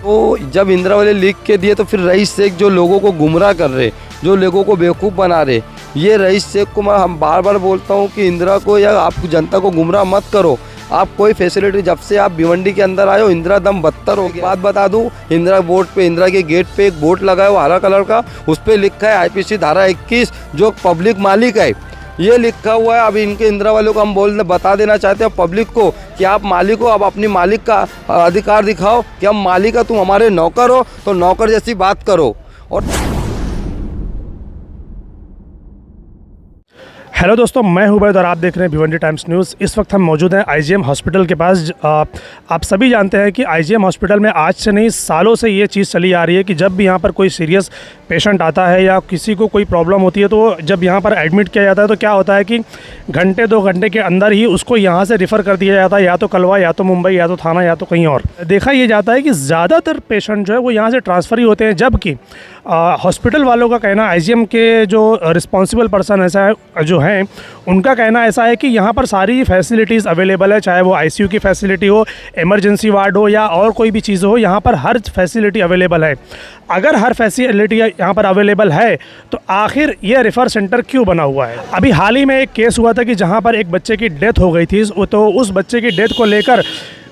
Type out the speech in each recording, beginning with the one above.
तो जब इंदिरा वाले लिख के दिए तो फिर रईस शेख जो लोगों को गुमराह कर रहे, जो लोगों को बेवकूफ़ बना रहे, ये रईस शेख को मैं हम बार बार बोलता हूँ कि इंदिरा को या आप जनता को गुमराह मत करो। आप कोई फैसिलिटी, जब से आप भिवंडी के अंदर आए हो इंदिरा दम बदतर हो गया। बात बता दूं, इंदिरा बोर्ड पे, इंदिरा के गेट पे एक बोर्ड लगा है वो हरा कलर का, उस पर लिखा है IPC धारा 21 जो पब्लिक मालिक है, ये लिखा हुआ है। अभी इनके इंदिरा वालों को हम बता देना चाहते हैं पब्लिक को कि आप मालिक हो, आप अपनी मालिक का अधिकार दिखाओ कि हम मालिक है, तुम हमारे नौकर हो तो नौकर जैसी बात करो। और हेलो दोस्तों, मैं हूं उबैद और आप देख रहे हैं भिवंडी टाइम्स न्यूज़। इस वक्त हम मौजूद हैं IGM हॉस्पिटल के पास। आप सभी जानते हैं कि IGM हॉस्पिटल में आज से नहीं सालों से ये चीज़ चली आ रही है कि जब भी यहाँ पर कोई सीरियस पेशेंट आता है या किसी को कोई प्रॉब्लम होती है तो जब यहाँ पर एडमिट किया जाता है तो क्या होता है कि घंटे 2 घंटे के अंदर ही उसको यहाँ से रिफ़र कर दिया जाता है, या तो कलवा, या तो मुंबई, या तो थाना, या तो कहीं और। देखा ये जाता है कि ज़्यादातर पेशेंट जो है वो यहाँ से ट्रांसफ़र ही होते हैं, जबकि हॉस्पिटल वालों का कहना, IGM के जो रिस्पॉन्सिबल पर्सन ऐसा है जो हैं उनका कहना ऐसा है कि यहाँ पर सारी फैसिलिटीज़ अवेलेबल है, चाहे वो ICU की फैसिलिटी हो, इमरजेंसी वार्ड हो या और कोई भी चीज़ हो, यहाँ पर हर फैसिलिटी अवेलेबल है। अगर हर फैसिलिटी यहाँ पर अवेलेबल है तो आखिर ये रेफ़र सेंटर क्यों बना हुआ है? अभी हाल ही में एक केस हुआ था कि जहाँ पर एक बच्चे की डेथ हो गई थी, तो उस बच्चे की डेथ को लेकर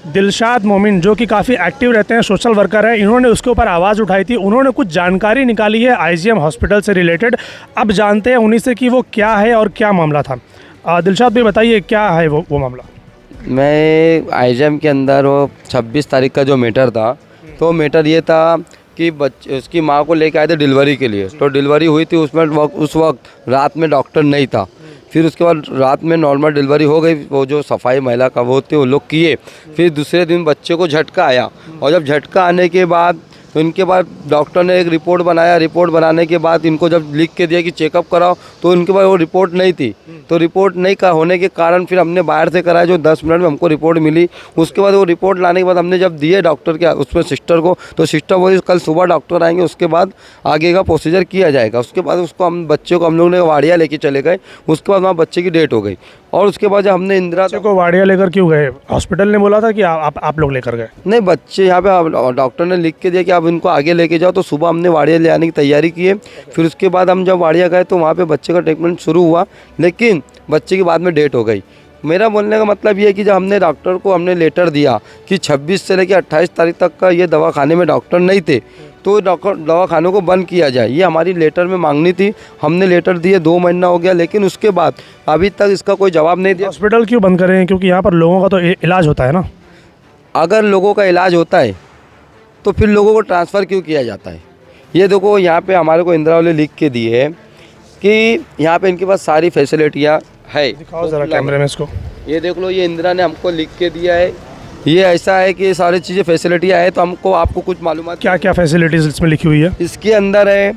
दिलशाद मोमिन जो कि काफ़ी एक्टिव रहते हैं, सोशल वर्कर हैं, इन्होंने उसके ऊपर आवाज़ उठाई थी। उन्होंने कुछ जानकारी निकाली है IGM हॉस्पिटल से रिलेटेड। अब जानते हैं उन्हीं से कि वो क्या है और क्या मामला था। दिलशाद भाई बताइए क्या है वो मामला। मैं IGM के अंदर वो 26 तारीख का जो मैटर था, तो मैटर ये था कि उसकी माँ को लेकर आए थे डिलीवरी के लिए। तो डिलीवरी हुई थी, उसमें उस वक्त रात में डॉक्टर नहीं था। फिर उसके बाद रात में नॉर्मल डिलीवरी हो गई, वो जो सफाई महिला का वो थे वो लोग किए। फिर दूसरे दिन बच्चे को झटका आया, और जब झटका आने के बाद तो इनके बाद डॉक्टर ने एक रिपोर्ट बनाया। रिपोर्ट बनाने के बाद इनको जब लिख के दिया कि चेकअप कराओ, तो इनके पास वो रिपोर्ट नहीं थी। तो रिपोर्ट नहीं का होने के कारण फिर हमने बाहर से कराया, जो 10 मिनट में हमको रिपोर्ट मिली। उसके बाद वो रिपोर्ट लाने के बाद हमने जब दिए डॉक्टर के उसमें सिस्टर को, तो सिस्टर बोली कल सुबह डॉक्टर आएंगे, उसके बाद आगे का प्रोसीजर किया जाएगा। उसके बाद उसको बच्चे को हम लोग ने वाड़िया लेके चले गए। उसके बाद वहाँ बच्चे की डेट हो गई। और उसके बाद जब हमने इंदिरा को वाड़िया लेकर क्यों गए? हॉस्पिटल ने बोला था कि आप लोग लेकर गए? नहीं, बच्चे यहाँ पे डॉक्टर ने लिख के दिया कि आप इनको आगे लेके जाओ। तो सुबह हमने वाड़िया ले आने की तैयारी की है। फिर उसके बाद हम जब वाड़िया गए तो वहाँ पे बच्चे का ट्रीटमेंट शुरू हुआ, लेकिन बच्चे की बाद में डेट हो गई। मेरा बोलने का मतलब ये है कि जब हमने डॉक्टर को हमने लेटर दिया कि 26 से लेकर 28 तारीख तक का ये दवाखाने में डॉक्टर नहीं थे, तो दवाखानों को बंद किया जाए, ये हमारी लेटर में मांगनी थी। हमने लेटर दिए, 2 महीना हो गया, लेकिन उसके बाद अभी तक इसका कोई जवाब नहीं दिया। हॉस्पिटल क्यों बंद कर रहे हैं? क्योंकि यहाँ पर लोगों का तो इलाज होता है ना। अगर लोगों का इलाज होता है तो फिर लोगों को ट्रांसफ़र क्यों किया जाता है? ये देखो, यहाँ पे हमारे को इंदिरा वाले लिख के दिए है कि यहाँ पे इनके पास सारी फैसिलिटियाँ है। दिखाओ ज़रा कैमरे में इसको। ये देख लो, ये इंदिरा ने हमको लिख के दिया है। ये ऐसा है कि ये सारी चीज़ें फैसिलिटियाँ है। तो हमको आपको कुछ मालूमात क्या क्या फैसिलिटीज़ इसमें लिखी हुई है? इसके अंदर है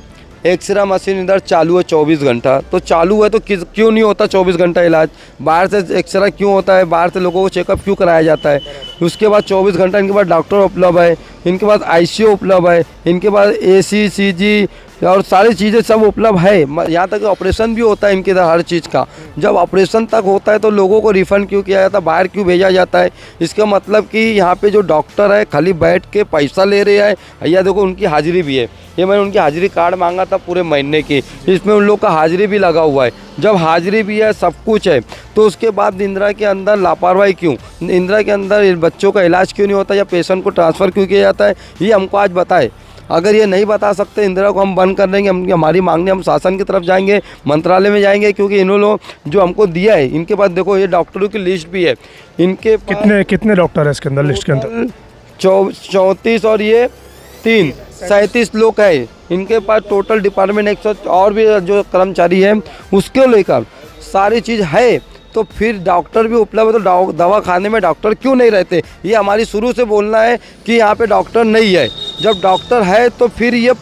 एक्सरे मशीन इधर चालू है 24 घंटा। तो चालू है तो क्यों नहीं होता 24 घंटा इलाज? बाहर से एक्सरा क्यों होता है? बाहर से लोगों को चेकअप क्यों कराया जाता है? उसके बाद 24 घंटा इनके पास डॉक्टर उपलब्ध है, इनके पास ICU उपलब्ध है, इनके पास AC CG और सारी चीज़ें सब उपलब्ध है। यहाँ तक ऑपरेशन भी होता है इनके इधर हर चीज़ का। जब ऑपरेशन तक होता है तो लोगों को रिफ़ंड क्यों किया जाता है? बाहर क्यों भेजा जाता है? इसका मतलब कि यहाँ पे जो डॉक्टर है खाली बैठ के पैसा ले रहे हैं। भैया देखो, उनकी हाजिरी भी है। ये मैंने उनकी हाजिरी कार्ड मांगा था पूरे महीने की, इसमें उन लोग का हाजिरी भी लगा हुआ है। जब हाजिरी भी है, सब कुछ है, तो उसके बाद इंदिरा के अंदर लापरवाही क्यों? इंदिरा के अंदर बच्चों का इलाज क्यों नहीं होता या पेशेंट को ट्रांसफ़र क्यों किया जाता है? ये हमको आज बताए। अगर ये नहीं बता सकते, इंदिरा को हम बंद कर देंगे। हमारी मांगने हम शासन की तरफ जाएंगे, मंत्रालय में जाएंगे, क्योंकि इन्होंने लोग जो हमको दिया है, इनके पास देखो ये डॉक्टरों की लिस्ट भी है। इनके कितने डॉक्टर है इसके अंदर, लिस्ट के अंदर? 34 और ये 3 37 लोग है इनके पास टोटल। डिपार्टमेंट 100 और भी जो कर्मचारी है उसके लेकर सारी चीज़ है। तो फिर डॉक्टर भी उपलब्ध है, तो दवाखाने में डॉक्टर क्यों नहीं रहते? ये हमारी शुरू से बोलना है कि यहाँ पे डॉक्टर नहीं है। जब डॉक्टर है तो फिर ये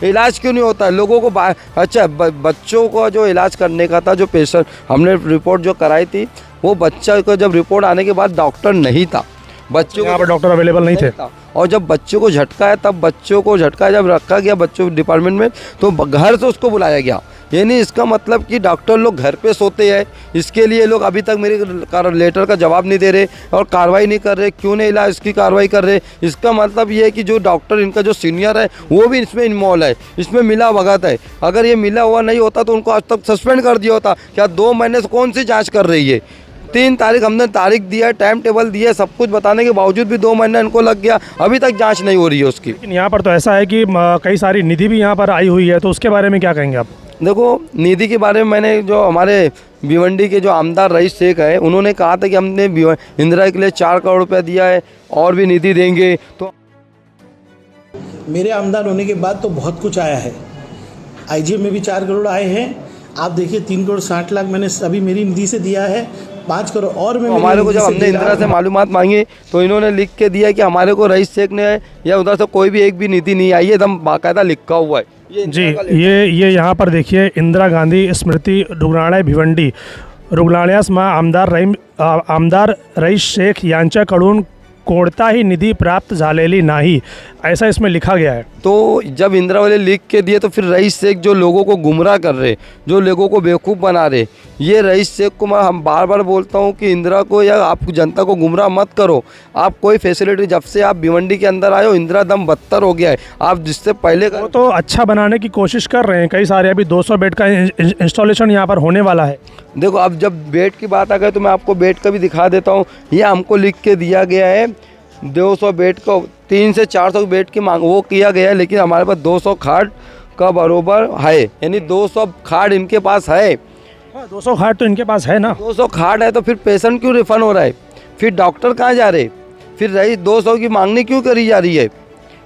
इलाज क्यों नहीं होता है लोगों को? अच्छा, बच्चों को जो इलाज करने का था, जो पेशेंट हमने रिपोर्ट जो कराई थी, वो बच्चा को जब रिपोर्ट आने के बाद डॉक्टर नहीं था, बच्चों यहाँ पर डॉक्टर अवेलेबल नहीं थे। और जब बच्चों को झटका है, तब बच्चों को झटका जब रखा गया बच्चों डिपार्टमेंट में, तो घर से उसको बुलाया गया यानी इसका मतलब कि डॉक्टर लोग घर पे सोते हैं, इसके लिए लोग अभी तक मेरे लेटर का जवाब नहीं दे रहे और कार्रवाई नहीं कर रहे। क्यों नहीं इलाज इसकी कार्रवाई कर रहे? इसका मतलब ये है कि जो डॉक्टर इनका जो सीनियर है वो भी इसमें इन्वॉल्व है, इसमें मिला भगत है। अगर ये मिला हुआ नहीं होता तो उनको आज तक सस्पेंड कर दिया होता। क्या 2 महीने से कौन सी जाँच कर रही है? 3 तारीख हमने तारीख दिया है, टाइम टेबल दिया है, सब कुछ बताने के बावजूद भी 2 महीना इनको लग गया, अभी तक जांच नहीं हो रही है उसकी। लेकिन यहाँ पर तो ऐसा है कि कई सारी निधि भी यहाँ पर आई हुई है, तो उसके बारे में क्या कहेंगे आप? देखो, निधि के बारे में मैंने जो हमारे भिवंडी के जो आमदार रईस शेख है उन्होंने कहा था कि हमने इंदिरा के लिए 4 करोड़ रुपया दिया है और भी निधि देंगे। तो मेरे आमदार होने के बाद तो बहुत कुछ आया है। आईजीएम में भी 4 करोड़ आए हैं। आप देखिए 3 करोड़ 60 लाख मैंने अभी मेरी निधि से दिया है, 5 करोड़ और मैं हमारे को जब हमने इंदिरा से मालूमात मांगी तो इन्होंने लिख के दिया कि हमारे को रईस शेख ने या उधर से कोई भी एक भी निधि नहीं आई है, एकदम बाकायदा लिखा हुआ है। जी, ये यहाँ पर देखिए, इंदिरा गांधी स्मृति रुग्णालय भिवंडी रुग्णालयास आमदार रईस शेख यांच्याकडून कोणताही निधी प्राप्त झालेली नाही, ऐसा इसमें लिखा गया है। तो जब इंदिरा वाले लिख के दिए तो फिर रईस शेख जो लोगों को गुमराह कर रहे, जो लोगों को बेवकूफ़ बना रहे, ये रईस शेख को मैं हम बार बार बोलता हूँ कि इंदिरा को या आप जनता को गुमराह मत करो। आप कोई फैसिलिटी, जब से आप भिवंडी के अंदर आए हो इंदिरा दम बदतर हो गया है। आप जिससे पहले वो तो अच्छा बनाने की कोशिश कर रहे हैं कई सारे, अभी 200 बेड का इंस्टॉलेशन यहाँ पर होने वाला है। देखो, अब जब बेड की बात आ गई तो मैं आपको बेड का भी दिखा देता हूँ। ये हमको लिख के दिया गया है 200 बेड को 300 से 400 बेड की मांग वो किया गया है, लेकिन हमारे पास 200 खाट का बरोबर है, यानी 200 खाट इनके पास है। 200 खाट तो इनके पास है ना। 200 खाट है तो फिर पेशेंट क्यों रिफंड हो रहा है? फिर डॉक्टर कहाँ जा रहे? फिर रही 200 की मांगनी क्यों करी जा रही है?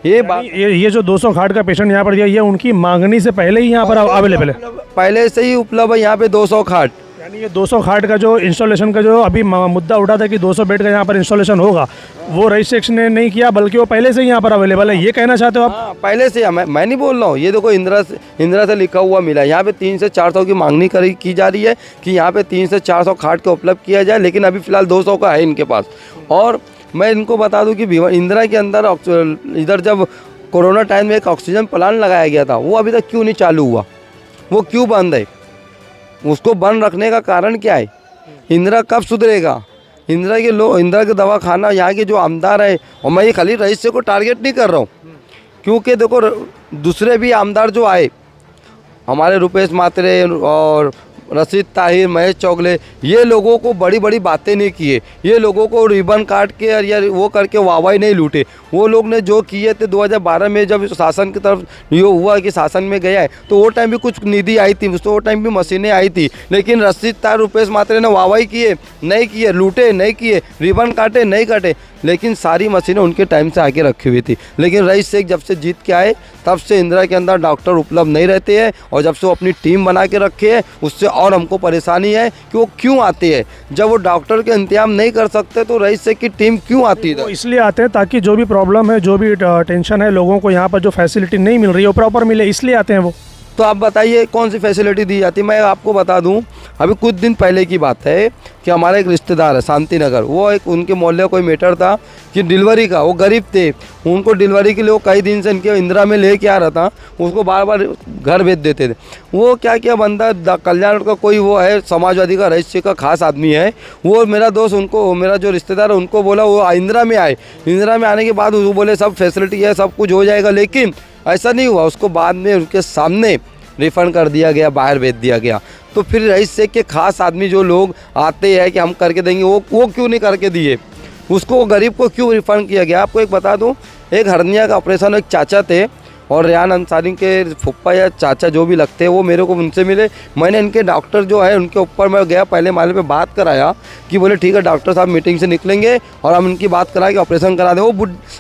ये बात, ये जो 200 खाट का पेशेंट यहाँ पर दिया, ये उनकी मांगनी से पहले ही यहाँ पर अवेलेबल है, पहले से ही उपलब्ध है यहाँ पे 200 खाट। यानी ये 200 खाट का जो इंस्टॉलेशन का जो अभी मुद्दा उठा था कि 200 बेड का यहाँ पर इंस्टॉलेशन होगा, वो रजिस्ट्रेशन ने नहीं किया, बल्कि वो पहले से ही यहाँ पर अवेलेबल है, ये कहना चाहते हो आप? हाँ, पहले से। मैं नहीं बोल रहा हूँ, ये देखो इंदिरा से लिखा हुआ मिला है। यहाँ पे 300 से 400 की मांगनी की जा रही है कि यहाँ पे 300 से 400 खाट का उपलब्ध किया जाए, लेकिन अभी फिलहाल 200 का है इनके पास। और मैं इनको बता दूँ कि इंदिरा के अंदर इधर जब कोरोना टाइम में एक ऑक्सीजन प्लांट लगाया गया था, वो अभी तक क्यों नहीं चालू हुआ? वो क्यों बंद है? उसको बंद रखने का कारण क्या है? इंदिरा कब सुधरेगा? इंदिरा के दवाखाना यहाँ के जो आमदार है, और मैं ये खाली रईस से को टारगेट नहीं कर रहा हूँ, क्योंकि देखो दूसरे भी आमदार जो आए, हमारे रुपेश मात्रे और रशीद ताहिर, महेश चौगले, ये लोगों को बड़ी बड़ी बातें नहीं किए। ये लोगों को रिबन काट के या वो करके वाहवाही नहीं लूटे। वो लोग ने जो किए थे 2012 में जब शासन की तरफ ये हुआ कि शासन में गया है, तो वो टाइम भी कुछ निधि आई थी, वो टाइम भी मशीनें आई थी, लेकिन रशीद ताहिर, रुपेश मात्रे ने वाहवाही किए नहीं किए, लूटे नहीं किए, रिबन काटे नहीं काटे, लेकिन सारी मशीनें उनके टाइम से आके रखी हुई थी। लेकिन रईस शेख जब से जीत के आए तब से इंदिरा के अंदर डॉक्टर उपलब्ध नहीं रहते हैं, और जब से वो अपनी टीम बना के रखे है, उससे और हमको परेशानी है कि वो क्यों आते हैं। जब वो डॉक्टर के इंतजाम नहीं कर सकते तो रईस शेख की टीम क्यों आती है? इसलिए आते हैं ताकि जो भी प्रॉब्लम है, जो भी टेंशन है, लोगों को यहाँ पर जो फैसिलिटी नहीं मिल रही है वो प्रॉपर मिले, इसलिए आते हैं वो। तो आप बताइए कौन सी फैसिलिटी दी जाती है? मैं आपको बता दूं, अभी कुछ दिन पहले की बात है कि हमारा एक रिश्तेदार है शांति नगर, वो एक उनके मोहल्ले कोई मैटर था कि डिलीवरी का, वो गरीब थे, उनको डिलीवरी के लिए वो कई दिन से इनके इंदिरा में लेके आ रहा था, उसको बार बार घर भेज देते थे। वो क्या किया बंदा, कल्याण का कोई वो है समाजवादी का रईस शेख का खास आदमी है, वो मेरा दोस्त, उनको मेरा जो रिश्तेदार है उनको बोला वो इंदिरा में आए। इंदिरा में आने के बाद वो बोले सब फैसिलिटी है, सब कुछ हो जाएगा, लेकिन ऐसा नहीं हुआ। उसको बाद में उनके सामने रिफ़ंड कर दिया गया, बाहर भेज दिया गया। तो फिर रईस शेख के खास आदमी जो लोग आते हैं कि हम करके देंगे, वो क्यों नहीं करके दिए? उसको गरीब को क्यों रिफ़ंड किया गया? आपको एक बता दूं, एक हर्निया का ऑपरेशन, एक चाचा थे और रेहान अंसारी के फुप्पा या चाचा जो भी लगते हैं, वो मेरे को उनसे मिले। मैंने इनके डॉक्टर जो है उनके ऊपर मैं गया, पहले माले पे बात कराया कि बोले ठीक है डॉक्टर साहब मीटिंग से निकलेंगे और हम इनकी बात करा के ऑपरेशन करा दें।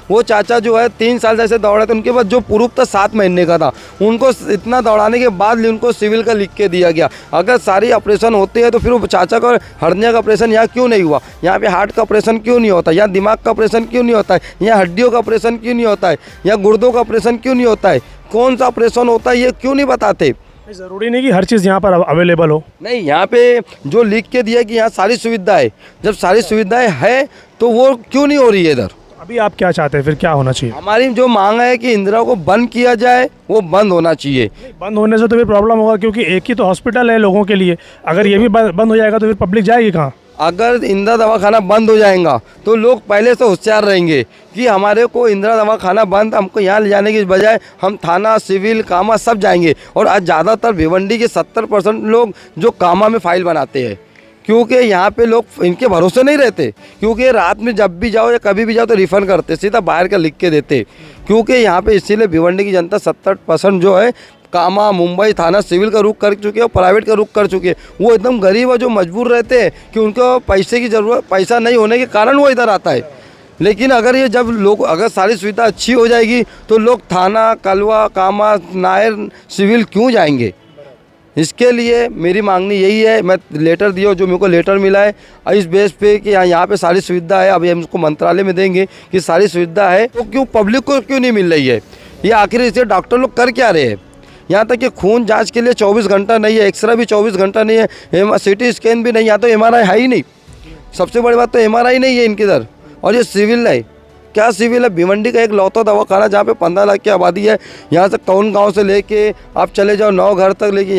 वो चाचा जो है 3 साल जैसे दौड़े थे, उनके पास जो प्रूफ था 7 महीने का था, उनको इतना दौड़ाने के बाद उनको सिविल का लिख के दिया गया। अगर सारी ऑपरेशन होती है तो फिर वो चाचा का हर्निया का ऑपरेशन यहाँ क्यों नहीं हुआ? यहाँ पे हार्ट का ऑपरेशन क्यों नहीं होता? यहाँ दिमाग का ऑपरेशन क्यों नहीं होता है? यहाँ हड्डियों का ऑपरेशन क्यों नहीं होता है? यहाँ गुर्दों का ऑपरेशन क्यों नहीं होता है? कौन सा ऑपरेशन होता है ये क्यों नहीं बताते? ज़रूरी नहीं कि हर चीज़ यहाँ पर अवेलेबल हो। नहीं, यहाँ पे जो लिख के दिया कि यहाँ सारी सुविधाएं, जब सारी सुविधाएं है तो वो क्यों नहीं हो रही है इधर? अभी आप क्या चाहते हैं, फिर क्या होना चाहिए? हमारी जो मांग है कि इंदिरा को बंद किया जाए, वो बंद होना चाहिए। बंद होने से तो फिर प्रॉब्लम होगा, क्योंकि एक ही तो हॉस्पिटल है लोगों के लिए। अगर ये भी बंद हो जाएगा तो फिर पब्लिक जाएगी कहाँ? अगर इंदिरा दवाखाना बंद हो जाएगा तो लोग पहले से होशियार रहेंगे कि हमारे को इंदिरा दवाखाना बंद, हमको यहाँ ले जाने की बजाय हम थाना, सिविल, कामा सब जाएंगे। और आज ज़्यादातर भिवंडी के 70% लोग जो कामा में फाइल बनाते हैं, क्योंकि यहाँ पे लोग इनके भरोसे नहीं रहते, क्योंकि रात में जब भी जाओ या कभी भी जाओ तो रिफ़ंड करते, सीधा बाहर का लिख के देते। क्योंकि यहाँ पे इसीलिए भिवंडी की जनता 70% जो है कामा, मुंबई, थाना, सिविल का रुख कर चुके हैं और प्राइवेट का रुख कर चुके हैं। वो एकदम गरीब है जो मजबूर रहते हैं कि उनको पैसे की ज़रूरत, पैसा नहीं होने के कारण वो इधर आता है। लेकिन अगर ये जब लोग, अगर सारी सुविधा अच्छी हो जाएगी तो लोग थाना, कलवा, कामा, नायर, सिविल क्यों जाएंगे? इसके लिए मेरी मांगनी यही है। मैं लेटर दिया, जो मेरे को लेटर मिला है इस बेस पे कि यहाँ पे सारी सुविधा है। अभी हम उसको मंत्रालय में देंगे कि सारी सुविधा है, तो क्यों पब्लिक को क्यों नहीं मिल रही है? ये आखिर इसे डॉक्टर लोग कर क्या रहे हैं? यहाँ तक कि खून जांच के लिए 24 घंटा नहीं है, एक्सरे भी 24 घंटा नहीं है, सिटी स्कैन भी नहीं, यहाँ तो MRI है ही नहीं। सबसे बड़ी बात तो MRI नहीं है इनके इधर। और ये सिविल है, क्या सिविल है? भिवंडी का एक लौता दवाखाना जहाँ पे 15 लाख की आबादी है। यहाँ से कौन गांव से लेके आप चले जाओ 9 घर तक, लेके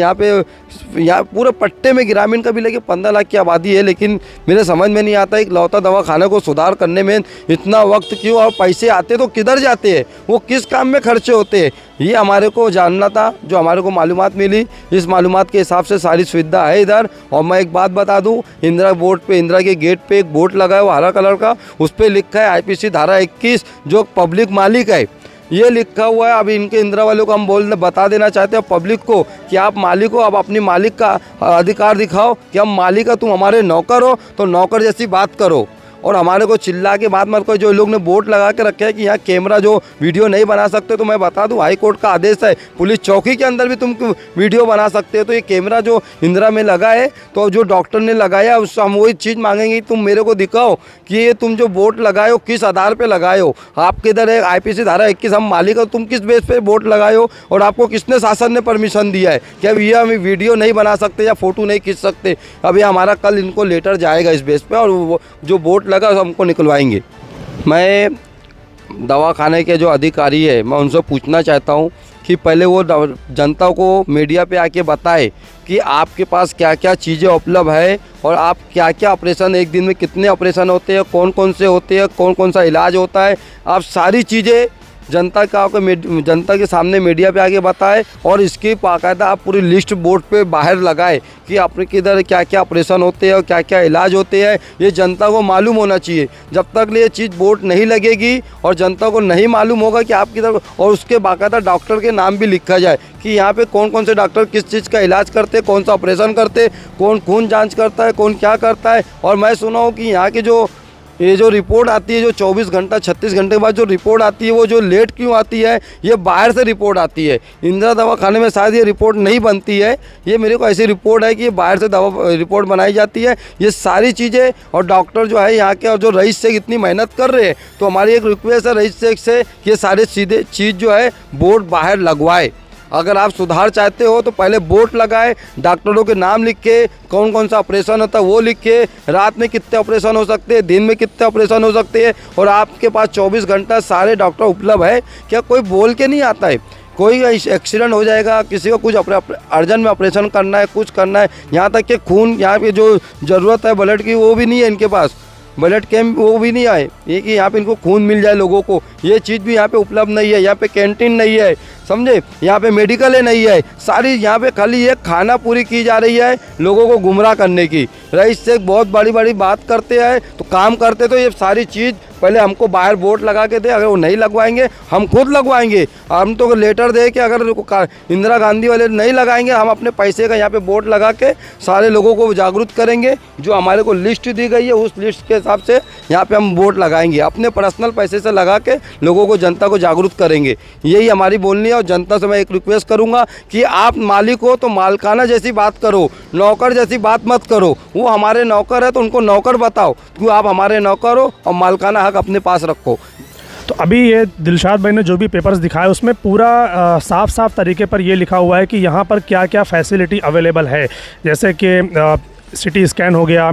यहाँ पूरे पट्टे में ग्रामीण का भी लेके 15 लाख की आबादी है। लेकिन मेरे समझ में नहीं आता एक लौता दवाखाना को सुधार करने में इतना वक्त क्यों, और पैसे आते तो किधर जाते हैं, वो किस काम में खर्चे होते हैं, ये हमारे को जानना था। जो हमारे को मालूमात मिली, इस मालूमात के हिसाब से सारी सुविधा है इधर। और मैं एक बात बता दूं, इंदिरा बोर्ड पे, इंदिरा के गेट पे एक बोर्ड लगा है वो हरा कलर का, उस पर लिखा है IPC धारा 21, जो पब्लिक मालिक है, ये लिखा हुआ है। अभी इनके इंदिरा वालों को हम बता देना चाहते हैं पब्लिक को कि आप मालिक हो, आप अपनी मालिक का अधिकार दिखाओ कि हम मालिक है, तुम हमारे नौकर हो तो नौकर जैसी बात करो। और हमारे को चिल्ला के बात मत करो। जो लोग ने बोर्ड लगा के रखे हैं कि यहाँ कैमरा जो वीडियो नहीं बना सकते, तो मैं बता दूं हाई कोर्ट का आदेश है, पुलिस चौकी के अंदर भी तुम वीडियो बना सकते हो। तो ये कैमरा जो इंदिरा में लगा है, तो जो डॉक्टर ने लगाया उससे हम वही चीज़ मांगेंगे, तुम मेरे को दिखाओ कि ये तुम जो बोर्ड लगाए हो किस आधार पर लगाए हो। आपके इधर है IPC धारा 21, हम मालिक हो, तुम किस बेस पर बोर्ड लगाए हो और आपको किसने शासन ने परमिशन दिया है कि अब ये हम वीडियो नहीं बना सकते या फ़ोटो नहीं खींच सकते। अभी हमारा कल इनको लेटर जाएगा इस बेस पर, और वो जो बोर्ड लगा हमको निकलवाएंगे। मैं दवाखाने के जो अधिकारी है, मैं उनसे पूछना चाहता हूं कि पहले वो जनता को मीडिया पे आके बताए कि आपके पास क्या क्या चीज़ें उपलब्ध है और आप क्या क्या ऑपरेशन, एक दिन में कितने ऑपरेशन होते हैं, कौन कौन से होते हैं, कौन कौन सा इलाज होता है। आप सारी चीज़ें जनता के सामने मीडिया पे आके बताए और इसकी बाकायदा आप पूरी लिस्ट बोर्ड पे बाहर लगाए कि आपके किधर क्या क्या ऑपरेशन होते हैं और क्या क्या इलाज होते हैं। ये जनता को मालूम होना चाहिए। जब तक ये चीज़ बोर्ड नहीं लगेगी और जनता को नहीं मालूम होगा कि आप किधर, और उसके बाकायदा डॉक्टर के नाम भी लिखा जाए कि यहाँ पे कौन कौन से डॉक्टर किस चीज़ का इलाज करते, कौन सा ऑपरेशन करते, कौन खून जाँच करता है, कौन क्या करता है। और मैं सुना हूँ कि यहाँ की ये जो रिपोर्ट आती है, जो 24 घंटा 36 घंटे के बाद जो रिपोर्ट आती है, वो जो लेट क्यों आती है, ये बाहर से रिपोर्ट आती है। इंदिरा दवाखाने में शायद ये रिपोर्ट नहीं बनती है। ये मेरे को ऐसी रिपोर्ट है कि ये बाहर से रिपोर्ट बनाई जाती है। ये सारी चीज़ें, और डॉक्टर जो है यहाँ के और जो रईस शेख इतनी मेहनत कर रहे हैं, तो हमारी एक रिक्वेस्ट है रईस शेख से कि ये सारे सीधे चीज़ जो है बोर्ड बाहर लगवाए। अगर आप सुधार चाहते हो तो पहले बोर्ड लगाए, डॉक्टरों के नाम लिख के, कौन कौन सा ऑपरेशन होता है वो लिख के, रात में कितने ऑपरेशन हो सकते हैं, दिन में कितने ऑपरेशन हो सकते हैं, और आपके पास 24 घंटा सारे डॉक्टर उपलब्ध है। क्या कोई बोल के नहीं आता है? कोई एक्सीडेंट हो जाएगा, किसी को कुछ अर्जेंट में ऑपरेशन करना है, कुछ करना है, यहाँ तक कि खून, यहाँ पे जो ज़रूरत है ब्लड की, वो भी नहीं है इनके पास, ब्लड कैंप वो भी नहीं आए। ये कि यहाँ पे इनको खून मिल जाए लोगों को, ये चीज़ भी यहाँ पे उपलब्ध नहीं है। यहाँ पे कैंटीन नहीं है, समझे, यहाँ पे मेडिकल है नहीं है। सारी यहाँ पे खाली ये खाना पूरी की जा रही है लोगों को गुमराह करने की। रईस से बहुत बड़ी बड़ी बात करते हैं तो काम करते, तो ये सारी चीज़ पहले हमको बाहर बोर्ड लगा के दे। अगर वो नहीं लगवाएंगे हम खुद लगवाएंगे। हम तो लेटर दे कि अगर इंदिरा गांधी वाले नहीं लगाएंगे, हम अपने पैसे का यहाँ पे बोर्ड लगा के सारे लोगों को जागरूक करेंगे। जो हमारे को लिस्ट दी गई है उस लिस्ट के हिसाब से यहाँ पे हम बोर्ड लगाएंगे, अपने पर्सनल पैसे से लगा के लोगों को, जनता को जागरूक करेंगे। यही हमारी बोलनी है। और जनता से मैं एक रिक्वेस्ट करूँगा कि आप मालिक हो तो मालकाना जैसी बात करो, नौकर जैसी बात मत करो। वो हमारे नौकर है तो उनको नौकर बताओ, क्यों आप हमारे नौकर हो, और मालकाना हक अपने पास रखो। तो अभी ये दिलशाद भाई ने जो भी पेपर्स दिखाए उसमें पूरा साफ साफ तरीके पर ये लिखा हुआ है कि यहाँ पर क्या क्या फैसिलिटी अवेलेबल है। जैसे कि सिटी स्कैन हो गया,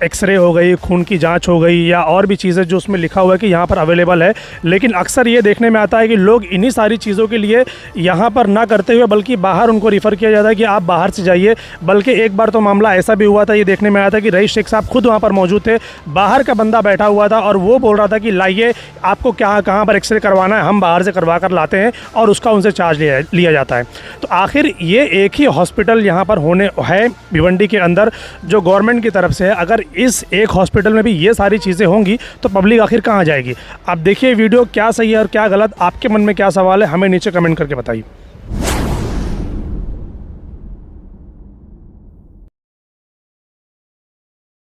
एक्सरे हो गई, खून की जांच हो गई या और भी चीज़ें जो उसमें लिखा हुआ है कि यहाँ पर अवेलेबल है। लेकिन अक्सर ये देखने में आता है कि लोग इन्हीं सारी चीज़ों के लिए यहाँ पर ना करते हुए बल्कि बाहर उनको रिफ़र किया जाता है कि आप बाहर से जाइए। बल्कि एक बार तो मामला ऐसा भी हुआ था, ये देखने में आया था कि रईस शेख साहब खुद वहाँ पर मौजूद थे, बाहर का बंदा बैठा हुआ था और वो बोल रहा था कि लाइए आपको कहाँ पर एक्सरे करवाना है, हम बाहर से करवा कर लाते हैं, और उसका उनसे चार्ज लिया जाता है। तो आखिर ये एक ही हॉस्पिटल यहाँ पर होने है भिवंडी के अंदर जो गवर्नमेंट की तरफ से है। अगर इस एक हॉस्पिटल में भी ये सारी चीज़ें होंगी तो पब्लिक आखिर कहाँ जाएगी? आप देखिए वीडियो, क्या सही है और क्या गलत, आपके मन में क्या सवाल है हमें नीचे कमेंट करके बताइए।